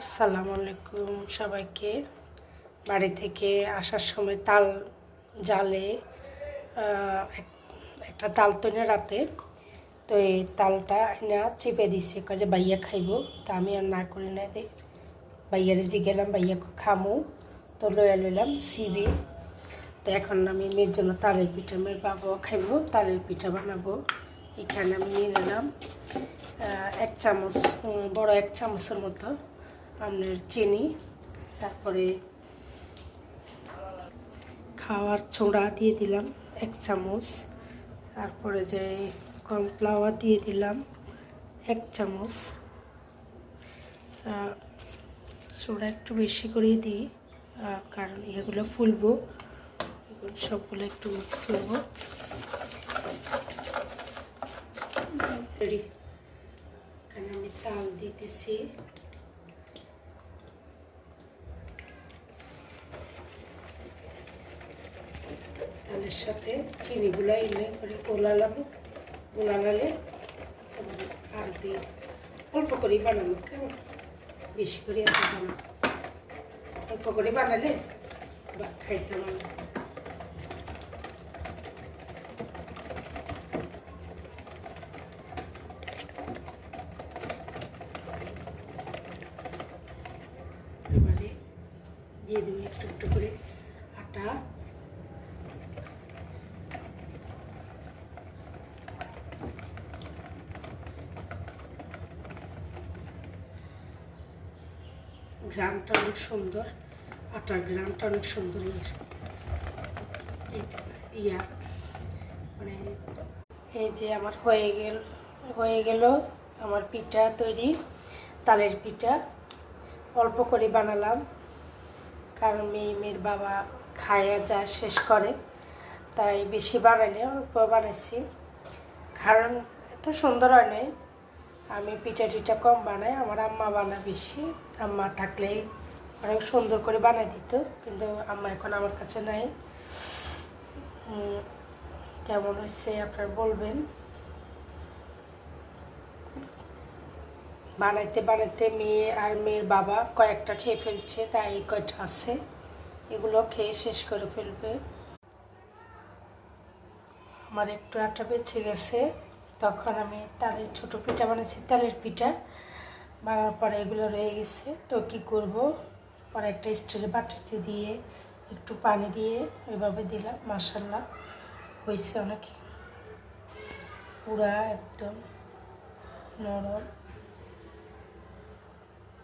আসসালামু আলাইকুম সবাইকে। বাড়ি থেকে আসার সময় তাল জালে একটা তাল তো না রাতে, তো এই তালটা না চিপে দিচ্ছে কাজে বাইয়া খাইব। তা আমি আর না করি না, বাইয়ারে গেলাম বাইয়া খামো, তো লইলাম সিবি। তো এখন আমি মেয়ের জন্য তালের পিঠা, মেয়ের বাবাও খাইব, তালের পিঠা বানাবো। এখানে আমি নিয়ে নিলাম 1 চামচ, বড় 1 চামচের মতো আপনার চিনি, তারপরে খাওয়ার ছোড়া দিয়ে দিলাম 1 চামচ, তারপরে যে কর্নফ্লাওয়ার দিয়ে দিলাম 1 চামচ। ছোড়া একটু বেশি করে দিই কারণ এগুলো ফুলবো, সবগুলো একটু মিক্স করবো। এখানে আমি তাল দিতেছি, তালের সাথে চিনিগুলো এনে করে গোলালে আর দিয়ে অল্প করেই বানাবো, কেমন বেশি করে এত বানাবো, অল্প করে বানালে খাইতে ভালো। এবারে দিয়ে দেবো একটু একটু করে আটা, গ্রামটা অনেক সুন্দর, আটার গ্রামটা অনেক সুন্দর। মানে এই যে আমার হয়ে গেল আমার পিঠা তৈরি, তালের পিঠা। অল্প করে বানালাম কারণ মেয়ের বাবা খায়া যা শেষ করে, তাই বেশি বানাইনি, অল্প বানাইছি। কারণ এত সুন্দর হয় নাই, আমি পিঠা টিঠা কম বানাই, আমার আম্মা বানায় বেশি। আম্মা থাকলে অনেক সুন্দর করে বানাই দিত, কিন্তু আম্মা এখন আমার কাছে নাই। কেমন হয়েছে আপনারা বলবেন। বানাইতে বানাইতে মেয়ে আর মেয়ের বাবা কয়েকটা খেয়ে ফেলছে, তাই এই কয়টা আছে, এগুলো খেয়ে শেষ করে ফেলবে। আমার একটু আটা বেঁচে গেছে, তখন আমি তালের ছোটো পিঠা বানাইছি, তালের পিঠা বানার পরে এগুলো রয়ে গেছে। তো কী করব, পরে একটা স্টিলের বাটিতে দিয়ে একটু পানি দিয়ে এভাবে দিলাম, মাশাআল্লাহ হয়েছে অনেক পুরা একদম নরম।